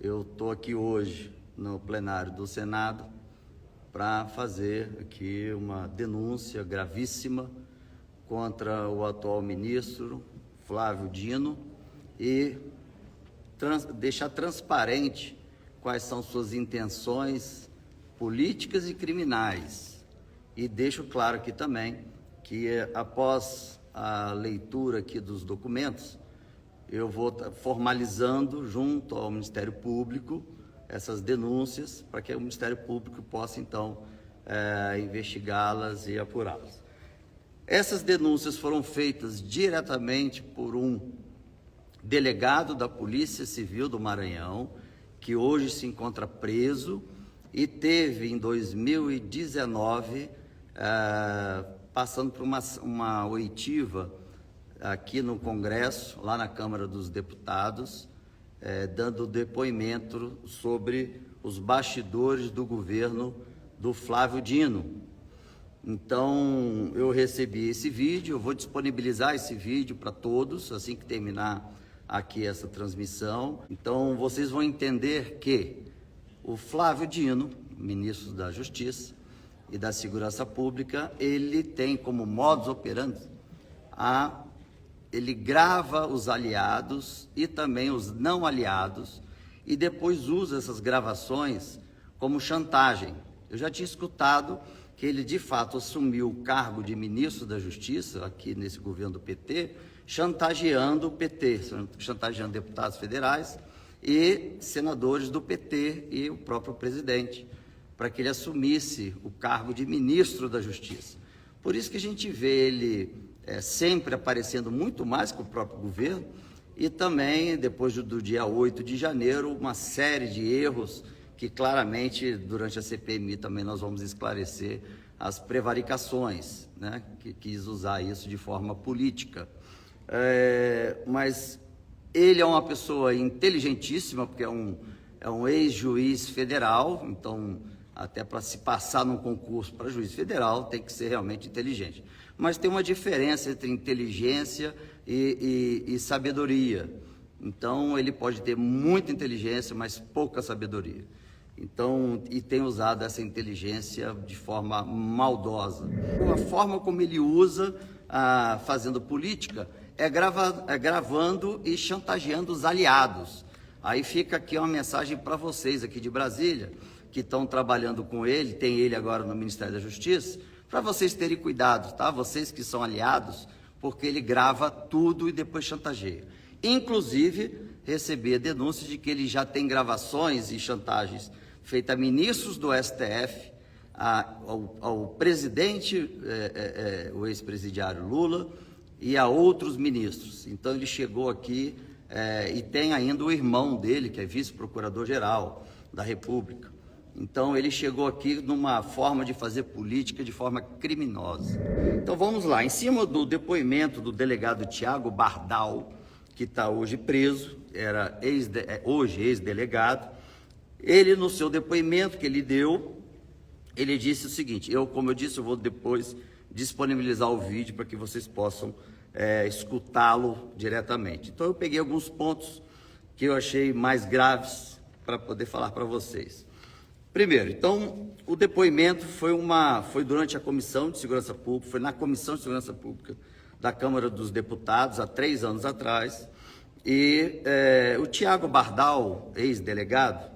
eu estou aqui hoje no plenário do Senado para fazer aqui uma denúncia gravíssima contra o atual ministro Flávio Dino e deixar transparente quais são suas intenções políticas e criminais. E deixo claro aqui também que, após a leitura aqui dos documentos, eu vou estar formalizando junto ao Ministério Público essas denúncias para que o Ministério Público possa, então, investigá-las e apurá-las. Essas denúncias foram feitas diretamente por um delegado da Polícia Civil do Maranhão, que hoje se encontra preso e teve, em 2019, passando por uma oitiva aqui no Congresso, lá na Câmara dos Deputados, dando depoimento sobre os bastidores do governo do Flávio Dino. Então, eu recebi esse vídeo, eu vou disponibilizar esse vídeo para todos, assim que terminar aqui essa transmissão. Então, vocês vão entender que o Flávio Dino, ministro da Justiça e da Segurança Pública, ele tem como modus operandi ele grava os aliados e também os não aliados e depois usa essas gravações como chantagem. Eu já tinha escutado que ele, de fato, assumiu o cargo de ministro da Justiça, aqui nesse governo do PT, chantageando o PT, chantageando deputados federais e senadores do PT e o próprio presidente, para que ele assumisse o cargo de ministro da Justiça. Por isso que a gente vê ele sempre aparecendo muito mais que o próprio governo e também, depois do dia 8 de janeiro, uma série de erros que claramente, durante a CPMI também nós vamos esclarecer as prevaricações, né, que quis usar isso de forma política. Mas ele é uma pessoa inteligentíssima, porque é um ex-juiz federal, então até para se passar num concurso para juiz federal tem que ser realmente inteligente. Mas tem uma diferença entre inteligência e sabedoria. Então, ele pode ter muita inteligência, mas pouca sabedoria. Então, e tem usado essa inteligência de forma maldosa. A forma como ele usa, fazendo política, é gravando e chantageando os aliados. Aí fica aqui uma mensagem para vocês aqui de Brasília, que estão trabalhando com ele, tem ele agora no Ministério da Justiça, para vocês terem cuidado, tá? Vocês que são aliados, porque ele grava tudo e depois chantageia. Inclusive, recebi a denúncia de que ele já tem gravações e chantagens feitas a ministros do STF, ao presidente, o ex-presidiário Lula, e a outros ministros. Então, ele chegou aqui e tem ainda o irmão dele, que é vice-procurador-geral da República. Então, ele chegou aqui numa forma de fazer política de forma criminosa. Então, vamos lá. Em cima do depoimento do delegado Tiago Bardal, que está hoje preso, era hoje ex-delegado, ele, no seu depoimento que ele deu, ele disse o seguinte, como eu disse, eu vou depois disponibilizar o vídeo para que vocês possam escutá-lo diretamente. Então, eu peguei alguns pontos que eu achei mais graves para poder falar para vocês. Primeiro, então, o depoimento foi durante a Comissão de Segurança Pública, foi na Comissão de Segurança Pública da Câmara dos Deputados, há 3 anos atrás, e o Tiago Bardal, ex-delegado,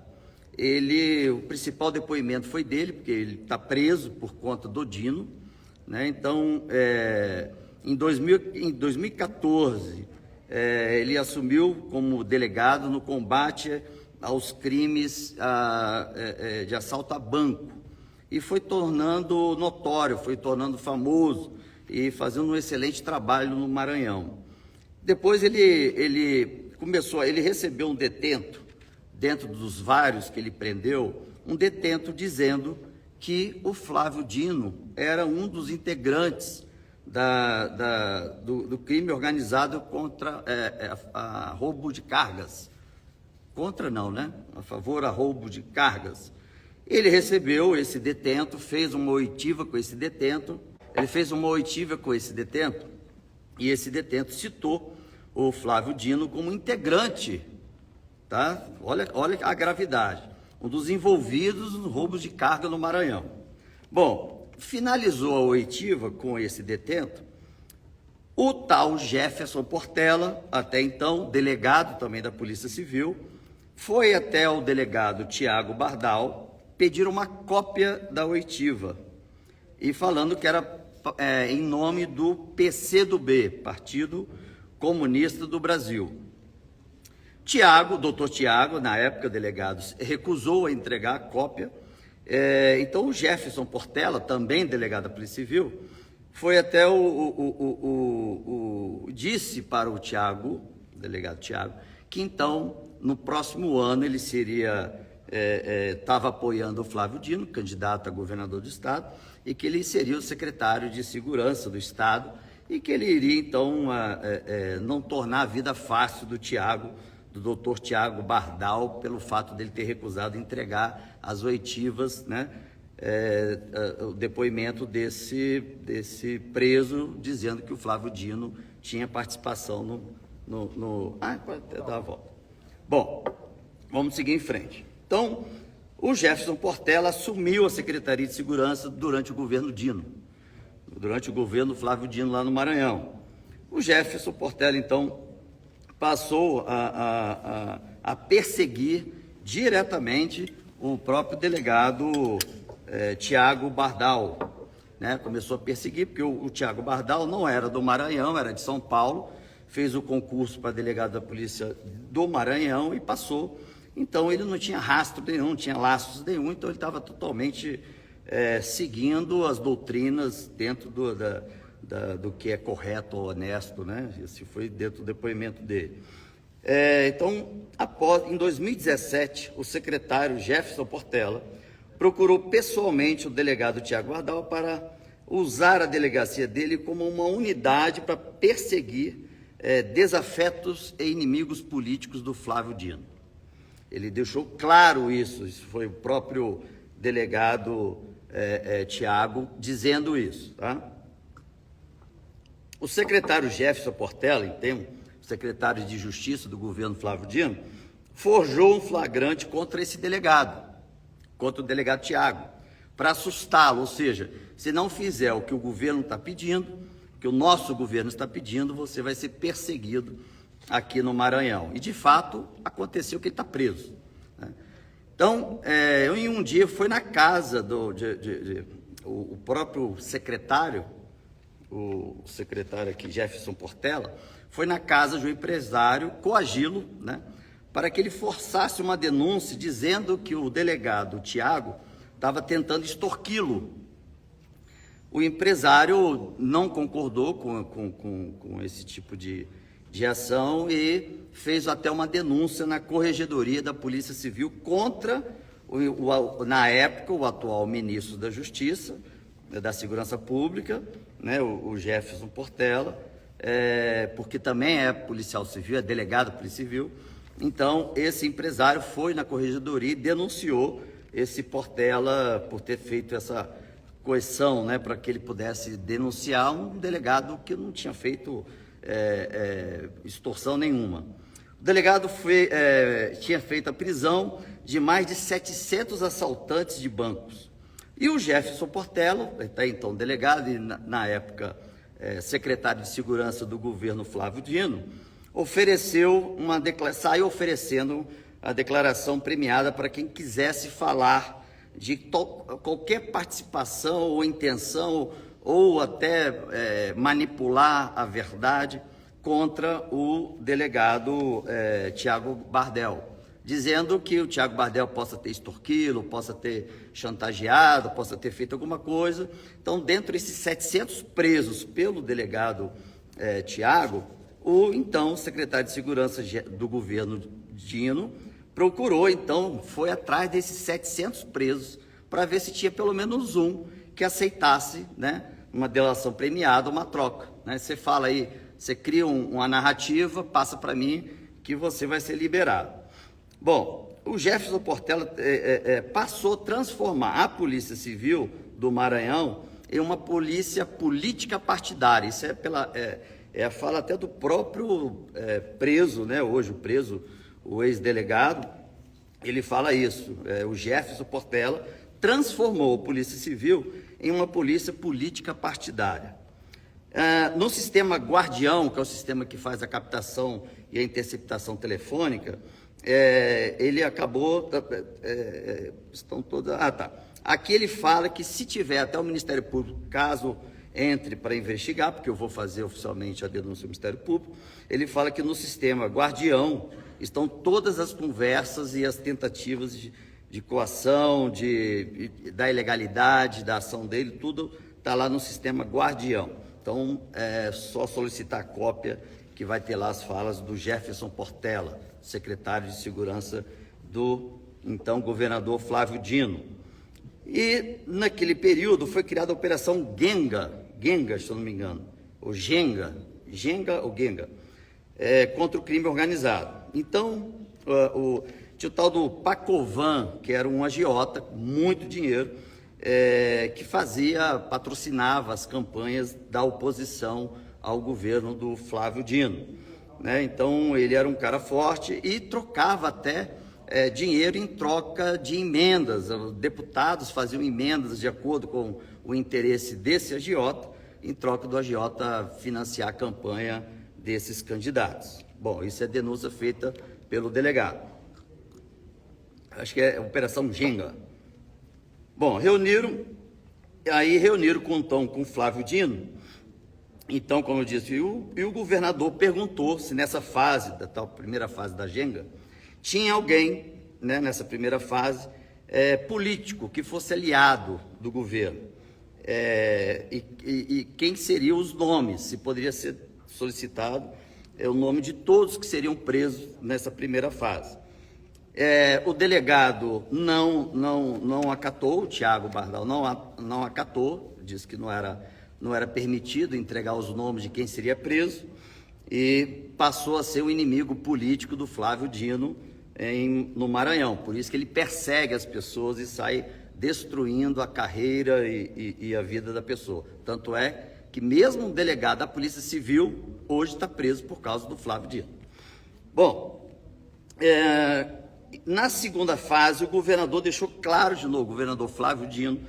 o principal depoimento foi dele, porque ele está preso por conta do Dino, né? Então, em 2014, ele assumiu como delegado no combate aos crimes de assalto a banco e foi tornando notório, foi tornando famoso e fazendo um excelente trabalho no Maranhão. Depois ele recebeu um detento, dentro dos vários que ele prendeu, um detento dizendo que o Flávio Dino era um dos integrantes do crime organizado contra a roubo de cargas. Contra não, né? A favor a roubo de cargas. Ele recebeu esse detento, fez uma oitiva com esse detento, e esse detento citou o Flávio Dino como integrante tá? Olha a gravidade. Um dos envolvidos nos roubos de carga no Maranhão. Bom, finalizou a oitiva com esse detento o tal Jefferson Portela, até então delegado também da Polícia Civil, foi até o delegado Tiago Bardal pedir uma cópia da oitiva e falando que era em nome do PCdoB, Partido Comunista do Brasil. Doutor Tiago, na época delegado, recusou a entregar a cópia. Então o Jefferson Portela, também delegado da Polícia Civil, foi até disse para o Tiago, delegado Tiago, que então no próximo ano ele estava apoiando o Flávio Dino, candidato a governador do estado, e que ele seria o secretário de Segurança do estado e que ele iria então não tornar a vida fácil do doutor Tiago Bardal, pelo fato dele ter recusado entregar as oitivas, né, o depoimento desse preso, dizendo que o Flávio Dino tinha participação pode até dar a volta. Bom, vamos seguir em frente. Então, o Jefferson Portela assumiu a Secretaria de Segurança durante o governo Dino, durante o governo Flávio Dino lá no Maranhão. O Jefferson Portela, então, passou a perseguir diretamente o próprio delegado Tiago Bardal, né? Começou a perseguir, porque o Tiago Bardal não era do Maranhão, era de São Paulo, fez o concurso para delegado da Polícia do Maranhão e passou. Então ele não tinha rastro nenhum, não tinha laços nenhum, então ele estava totalmente seguindo as doutrinas dentro do que é correto ou honesto, né? Esse foi dentro do depoimento dele. Então, em 2017, o secretário Jefferson Portela procurou pessoalmente o delegado Tiago Bardal para usar a delegacia dele como uma unidade para perseguir desafetos e inimigos políticos do Flávio Dino. Ele deixou claro isso foi o próprio delegado Tiago dizendo isso, tá? O secretário Jefferson Portela, então, secretário de Justiça do governo Flávio Dino, forjou um flagrante contra esse delegado, contra o delegado Tiago, para assustá-lo, ou seja, se não fizer o que o governo está pedindo, que o nosso governo está pedindo, você vai ser perseguido aqui no Maranhão. E, de fato, aconteceu que ele está preso, né? Então, em um dia, foi na casa o próprio secretário, o secretário aqui, Jefferson Portela, foi na casa de um empresário coagi-lo, né, para que ele forçasse uma denúncia dizendo que o delegado Tiago estava tentando extorquí-lo. O empresário não concordou com esse tipo de ação e fez até uma denúncia na Corregedoria da Polícia Civil contra, na época, o atual ministro da Justiça, da Segurança Pública, né, o Jefferson Portela, porque também é policial civil, é delegado da Polícia Civil. Então, esse empresário foi na Corregedoria e denunciou esse Portela por ter feito essa coerção, né, para que ele pudesse denunciar um delegado que não tinha feito extorsão nenhuma. O delegado tinha feito a prisão de mais de 700 assaltantes de bancos. E o Jefferson Portela, até então delegado e na época secretário de Segurança do governo Flávio Dino, saiu oferecendo a declaração premiada para quem quisesse falar de qualquer participação ou intenção ou até manipular a verdade contra o delegado Tiago Bardal, dizendo que o Tiago Bardal possa ter extorquido, possa ter chantageado, possa ter feito alguma coisa. Então, dentro desses 700 presos pelo delegado Tiago, o então secretário de Segurança do governo Dino procurou, então, foi atrás desses 700 presos para ver se tinha pelo menos um que aceitasse, né, uma delação premiada, uma troca, né? Você fala aí, você cria uma narrativa, passa para mim que você vai ser liberado. Bom, o Jefferson Portela passou a transformar a Polícia Civil do Maranhão em uma polícia política partidária. Isso fala até do próprio preso, né? Hoje o preso, o ex-delegado, ele fala isso, o Jefferson Portela transformou a Polícia Civil em uma polícia política partidária. No sistema Guardião, que é o sistema que faz a captação e a interceptação telefônica, ele acabou... estão todas... Aqui ele fala que se tiver até o Ministério Público, caso entre para investigar, porque eu vou fazer oficialmente a denúncia do Ministério Público, ele fala que no sistema Guardião estão todas as conversas e as tentativas de coação, da ilegalidade, da ação dele, tudo está lá no sistema Guardião. Então, é só solicitar a cópia, que vai ter lá as falas do Jefferson Portela, secretário de Segurança do, então, governador Flávio Dino. E, naquele período, foi criada a Operação Genga, se eu não me engano, ou Genga, contra o crime organizado. Então, tinha o tal do Pacovan, que era um agiota, muito dinheiro, que patrocinava as campanhas da oposição ao governo do Flávio Dino, né? Então, ele era um cara forte e trocava até dinheiro em troca de emendas. Os deputados faziam emendas de acordo com o interesse desse agiota, em troca do agiota financiar a campanha desses candidatos. Bom, isso é denúncia feita pelo delegado. Acho que é Operação Genga. Bom, reuniram com Flávio Dino. Então, como eu disse, e o governador perguntou se nessa fase, da tal primeira fase da Genga, tinha alguém, né, nessa primeira fase, político que fosse aliado do governo. E quem seriam os nomes, se poderia ser solicitado o nome de todos que seriam presos nessa primeira fase. O delegado não acatou, o Tiago Bardal não acatou, disse que não era permitido entregar os nomes de quem seria preso, e passou a ser o inimigo político do Flávio Dino no Maranhão. Por isso que ele persegue as pessoas e sai destruindo a carreira e a vida da pessoa. Tanto é que mesmo um delegado da Polícia Civil hoje está preso por causa do Flávio Dino. Bom, na segunda fase, o governador deixou claro de novo, o governador Flávio Dino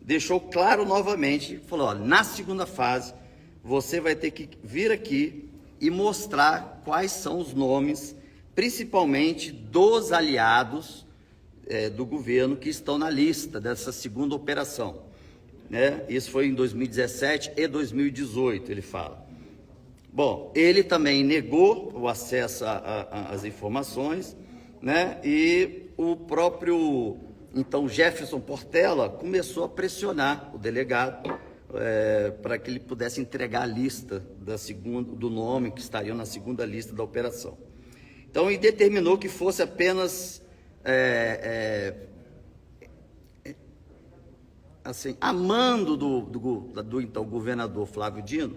deixou claro novamente, falou: olha, na segunda fase, você vai ter que vir aqui e mostrar quais são os nomes, principalmente dos aliados do governo que estão na lista dessa segunda operação, né? Isso foi em 2017 e 2018, ele fala. Bom, ele também negou o acesso às informações, né? E o próprio, então, Jefferson Portela começou a pressionar o delegado para que ele pudesse entregar a lista do nome que estariam na segunda lista da operação. Então, ele determinou que fosse apenas, assim, a mando do então governador Flávio Dino,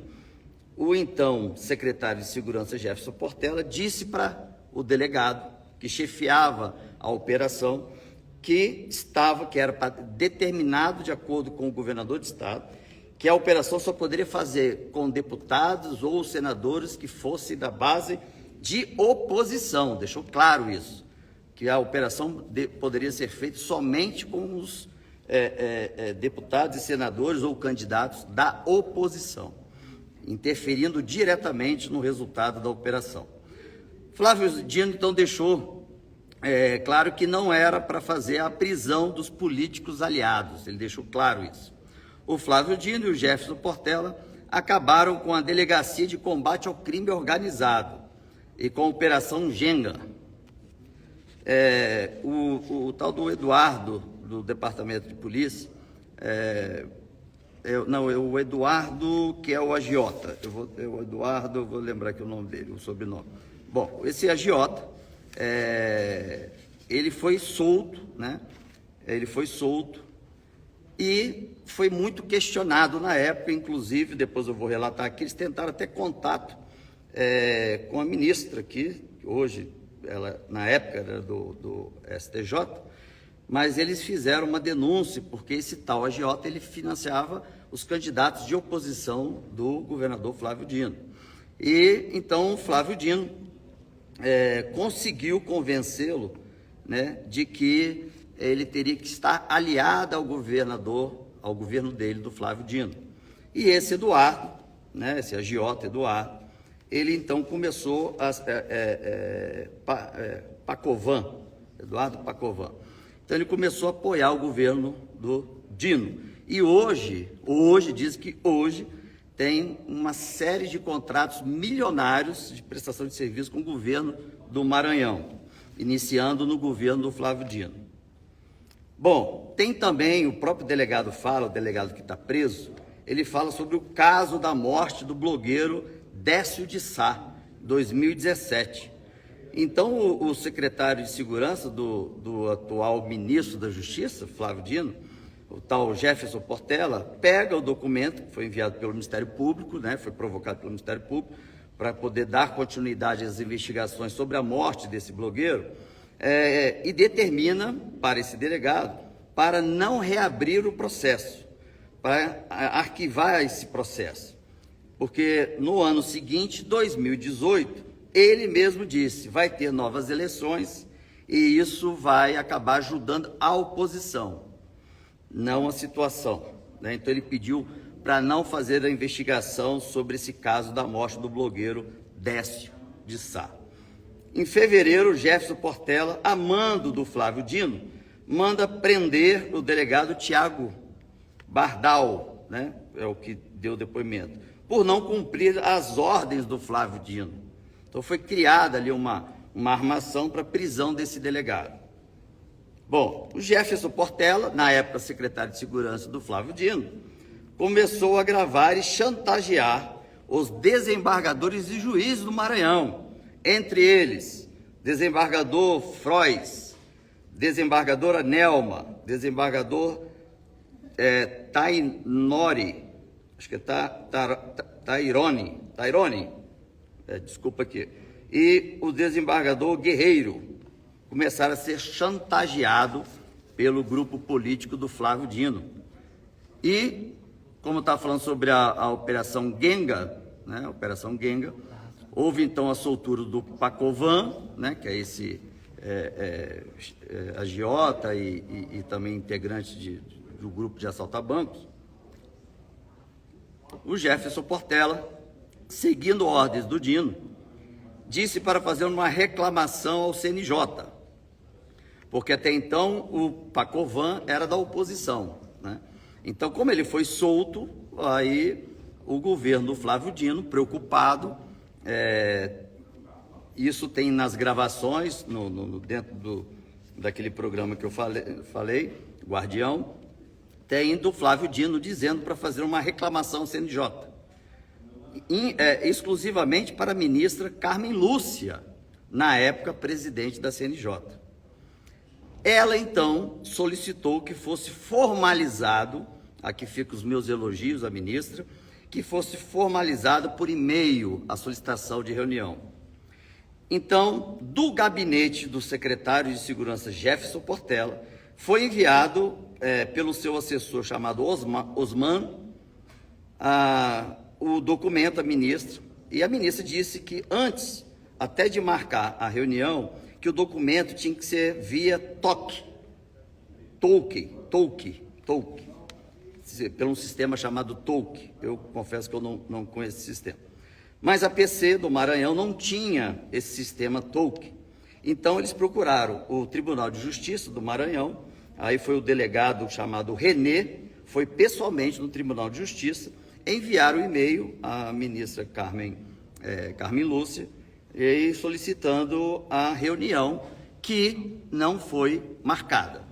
o então secretário de Segurança Jefferson Portela disse para o delegado que chefiava a operação que era determinado de acordo com o governador de estado, que a operação só poderia fazer com deputados ou senadores que fossem da base de oposição. Deixou claro isso, que a operação poderia ser feita somente com os deputados e senadores ou candidatos da oposição, interferindo diretamente no resultado da operação. Flávio Dino, então, deixou claro que não era para fazer a prisão dos políticos aliados, ele deixou claro isso. O Flávio Dino e o Jefferson Portela acabaram com a Delegacia de Combate ao Crime Organizado e com a Operação Genga. O tal do Eduardo, do Departamento de Polícia, o Eduardo, que é o agiota, eu vou lembrar aqui o nome dele, o sobrenome. Bom, esse agiota, ele foi solto, né? Ele foi solto e foi muito questionado na época, inclusive, depois eu vou relatar aqui, eles tentaram até contato com a ministra aqui, hoje, ela na época era do STJ, mas eles fizeram uma denúncia, porque esse tal agiota, ele financiava os candidatos de oposição do governador Flávio Dino. E, então, Flávio Dino conseguiu convencê-lo, né, de que ele teria que estar aliado ao governo dele, do Flávio Dino. E esse Eduardo, né, esse agiota Eduardo, ele então começou Eduardo Pacovan. Então ele começou a apoiar o governo do Dino. E hoje diz que hoje tem uma série de contratos milionários de prestação de serviço com o governo do Maranhão, iniciando no governo do Flávio Dino. Bom, tem também, o próprio delegado fala, o delegado que está preso, ele fala sobre o caso da morte do blogueiro Décio de Sá, 2017. Então, o secretário de Segurança do atual ministro da Justiça, Flávio Dino, o tal Jefferson Portela, pega o documento que foi enviado pelo Ministério Público, né, foi provocado pelo Ministério Público, para poder dar continuidade às investigações sobre a morte desse blogueiro, e determina para esse delegado para não reabrir o processo, para arquivar esse processo. Porque no ano seguinte, 2018, ele mesmo disse, vai ter novas eleições e isso vai acabar ajudando a oposição, não a situação, né? Então ele pediu para não fazer a investigação sobre esse caso da morte do blogueiro Décio de Sá. Em fevereiro, Jefferson Portela, a mando do Flávio Dino, manda prender o delegado Tiago Bardal, né? É o que deu depoimento, por não cumprir as ordens do Flávio Dino. Então foi criada ali uma armação para a prisão desse delegado. Bom, o Jefferson Portela, na época secretário de Segurança do Flávio Dino, começou a gravar e chantagear os desembargadores e juízes do Maranhão, entre eles, desembargador Frois, desembargadora Nelma, desembargador Tainori, acho que Tairone, desculpa aqui, e o desembargador Guerreiro, começaram a ser chantageados pelo grupo político do Flávio Dino. E, como está falando sobre a Operação Genga, né, Operação Genga, houve então a soltura do Pacovan, né, que é esse agiota e também integrante do grupo de assalto a bancos. O Jefferson Portela, seguindo ordens do Dino, disse para fazer uma reclamação ao CNJ, porque até então o Pacovan era da oposição, né? Então, como ele foi solto, aí o governo do Flávio Dino, preocupado, isso tem nas gravações, dentro daquele programa que eu falei, Guardião, tem do Flávio Dino dizendo para fazer uma reclamação ao CNJ, exclusivamente para a ministra Carmen Lúcia, na época presidente da CNJ. Ela, então, solicitou que fosse formalizado, aqui ficam os meus elogios à ministra, que fosse formalizado por e-mail a solicitação de reunião. Então, do gabinete do secretário de Segurança Jefferson Portela, foi enviado pelo seu assessor chamado Osman, o documento à ministra, e a ministra disse que antes até de marcar a reunião, que o documento tinha que ser via TOC, pelo um sistema chamado TOC. Eu confesso que eu não conheço esse sistema. Mas a PC do Maranhão não tinha esse sistema TOC. Então eles procuraram o Tribunal de Justiça do Maranhão, aí foi o delegado chamado Renê, foi pessoalmente no Tribunal de Justiça, enviaram o e-mail à ministra Carmen Lúcia, e solicitando a reunião que não foi marcada.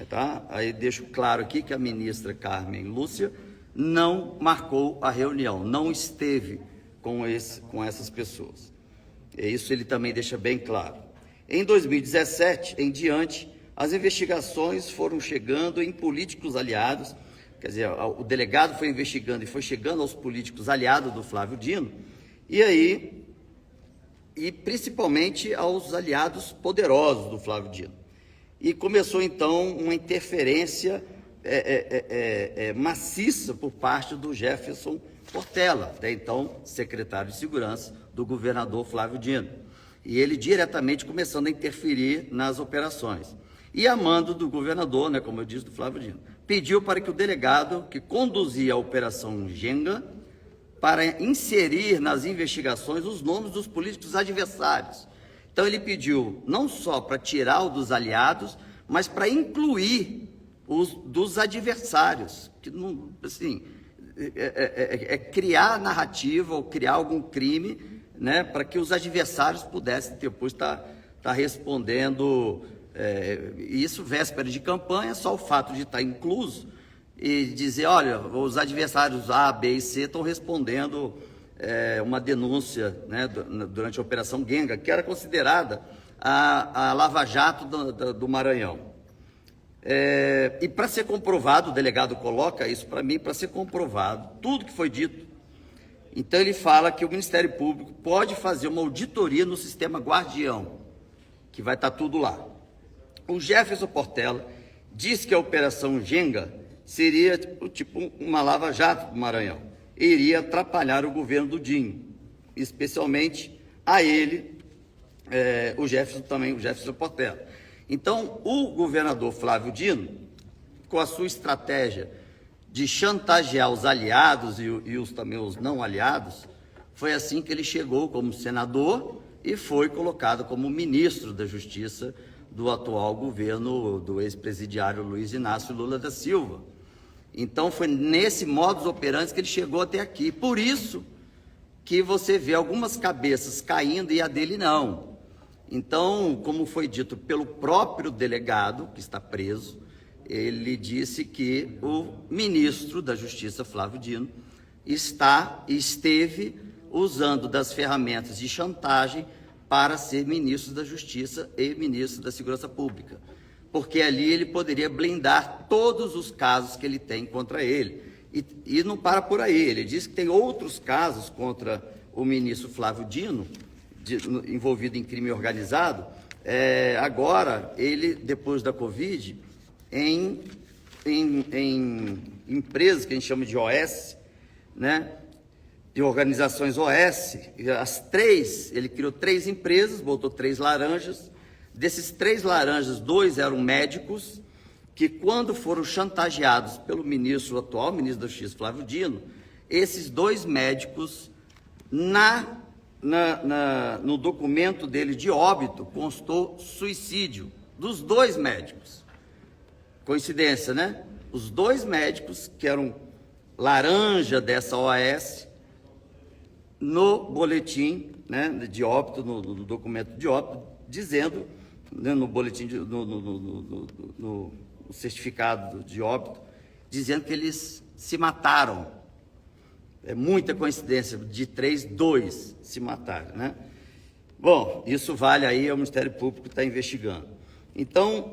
Tá? Aí deixo claro aqui que a ministra Carmen Lúcia não marcou a reunião, não esteve com essas pessoas. Isso ele também deixa bem claro. Em 2017, em diante, as investigações foram chegando em políticos aliados, quer dizer, o delegado foi investigando e foi chegando aos políticos aliados do Flávio Dino, e principalmente aos aliados poderosos do Flávio Dino. E começou, então, uma interferência maciça por parte do Jefferson Portela, até então secretário de Segurança do governador Flávio Dino. e ele diretamente começando a interferir nas operações. E a mando do governador, né, como eu disse, do Flávio Dino, pediu para que o delegado que conduzia a Operação Genga para inserir nas investigações os nomes dos políticos adversários. Então ele pediu não só para tirar o dos aliados, mas para incluir os dos adversários, que não, assim, criar narrativa ou criar algum crime, né, para que os adversários pudessem depois estar respondendo. Isso véspera de campanha, só o fato de estar incluso e dizer, olha, os adversários A, B e C estão respondendo uma denúncia, né, durante a Operação Genga, que era considerada a Lava Jato do Maranhão. E para ser comprovado, o delegado coloca isso para mim, para ser comprovado tudo que foi dito, então ele fala que o Ministério Público pode fazer uma auditoria no sistema Guardião, que vai estar tudo lá. O Jefferson Portela disse que a Operação Genga seria tipo uma lava-jato do Maranhão, e iria atrapalhar o governo do Dinho, especialmente a ele, o Jefferson Portela. Então, o governador Flávio Dino, com a sua estratégia de chantagear os aliados e também os não aliados, foi assim que ele chegou como senador e foi colocado como ministro da Justiça do atual governo do ex-presidiário Luiz Inácio Lula da Silva. Então foi nesse modus operandi que ele chegou até aqui. Por isso que você vê algumas cabeças caindo e a dele não. Então, como foi dito pelo próprio delegado, que está preso, ele disse que o ministro da Justiça, Flávio Dino, esteve usando das ferramentas de chantagem para ser ministro da Justiça e ministro da Segurança Pública, porque ali ele poderia blindar todos os casos que ele tem contra ele. E não para por aí, ele diz que tem outros casos contra o ministro Flávio Dino, envolvido em crime organizado. Agora, ele, depois da Covid, em empresas que a gente chama de OS, né, de organizações OS, ele criou 3 empresas, botou 3 laranjas. Desses 3 laranjas, 2 eram médicos, que quando foram chantageados pelo atual ministro da Justiça, Flávio Dino, esses 2 médicos, no documento dele de óbito, constou suicídio dos 2 médicos. Coincidência, né? Os 2 médicos, que eram laranja dessa OAS, no boletim, né, de óbito, no documento de óbito, dizendo, né, no boletim, no certificado de óbito, dizendo que eles se mataram. É muita coincidência, de 3, 2 se mataram, né? Bom, isso vale aí, o Ministério Público está investigando. Então,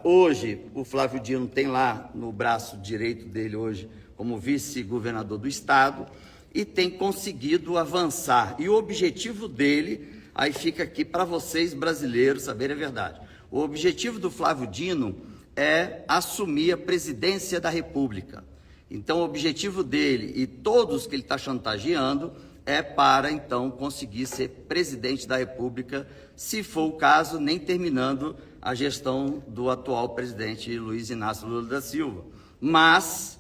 hoje, o Flávio Dino tem lá no braço direito dele hoje, como vice-governador do Estado, e tem conseguido avançar. E o objetivo dele, aí fica aqui para vocês brasileiros saberem a verdade. O objetivo do Flávio Dino é assumir a presidência da República. Então, o objetivo dele e todos que ele está chantageando é para, então, conseguir ser presidente da República, se for o caso, nem terminando a gestão do atual presidente Luiz Inácio Lula da Silva. Mas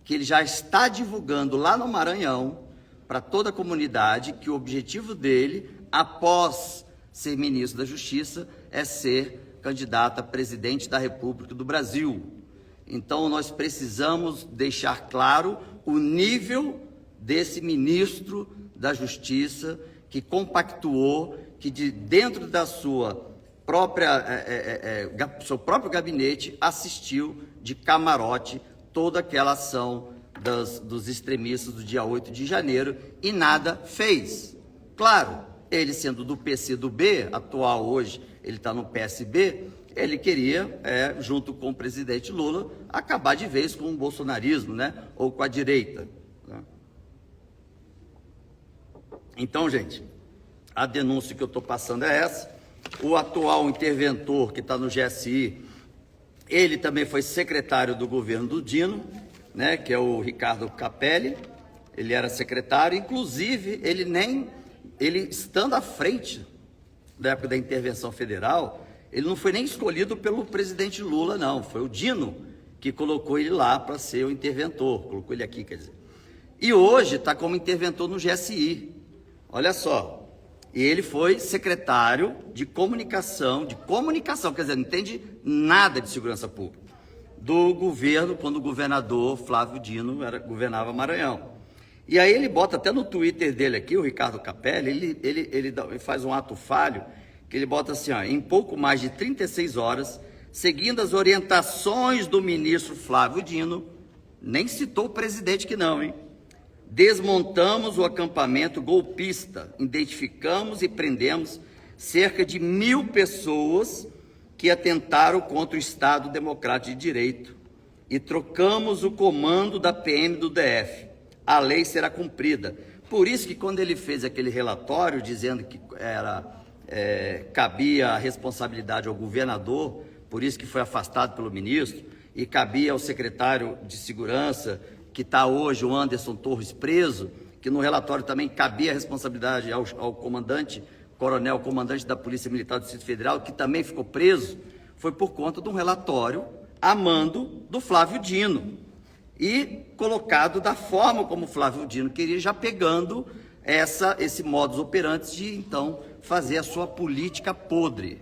que ele já está divulgando lá no Maranhão, para toda a comunidade, que o objetivo dele, após ser ministro da Justiça, é ser candidato a presidente da República do Brasil. Então, nós precisamos deixar claro o nível desse ministro da Justiça que compactuou, que dentro da sua seu próprio gabinete assistiu de camarote toda aquela ação dos extremistas do dia 8 de janeiro e nada fez. Claro, ele sendo do PCdoB, atual hoje, ele está no PSB, ele queria, junto com o presidente Lula, acabar de vez com o bolsonarismo, né? Ou com a direita. Né? Então, gente, a denúncia que eu estou passando é essa. O atual interventor que está no GSI, ele também foi secretário do governo do Dino, né, que é o Ricardo Capelli. Ele era secretário, inclusive ele estando à frente da época da intervenção federal, ele não foi nem escolhido pelo presidente Lula, não. Foi o Dino que colocou ele lá para ser o interventor, colocou ele aqui, quer dizer. E hoje está como interventor no GSI. Olha só, ele foi secretário de comunicação, quer dizer, não entende nada de segurança pública, do governo, quando o governador Flávio Dino governava Maranhão. E aí ele bota até no Twitter dele aqui, o Ricardo Capelli, ele faz um ato falho, que ele bota assim, ó, em pouco mais de 36 horas, seguindo as orientações do ministro Flávio Dino, nem citou o presidente que não, hein? Desmontamos o acampamento golpista, identificamos e prendemos cerca de 1.000 pessoas que atentaram contra o Estado Democrático de Direito e trocamos o comando da PM do DF. A lei será cumprida. Por isso que quando ele fez aquele relatório dizendo que cabia a responsabilidade ao governador, por isso que foi afastado pelo ministro, e cabia ao secretário de Segurança, que está hoje, o Anderson Torres, preso, que no relatório também cabia a responsabilidade ao comandante, coronel, comandante da Polícia Militar do Distrito Federal, que também ficou preso, foi por conta de um relatório a mando do Flávio Dino. E colocado da forma como o Flávio Dino queria, já pegando esse modus operandi de, então, fazer a sua política podre.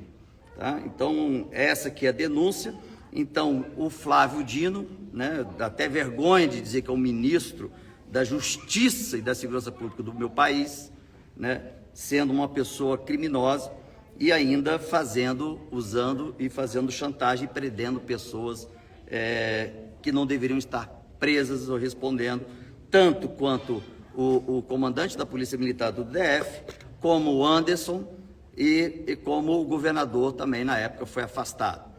Tá? Então, essa aqui é a denúncia. Então, o Flávio Dino, né, dá até vergonha de dizer que é o ministro da Justiça e da Segurança Pública do meu país, né, sendo uma pessoa criminosa e ainda usando e fazendo chantagem e prendendo pessoas que não deveriam estar presas ou respondendo, tanto quanto o comandante da Polícia Militar do DF, como o Anderson e como o governador também na época foi afastado.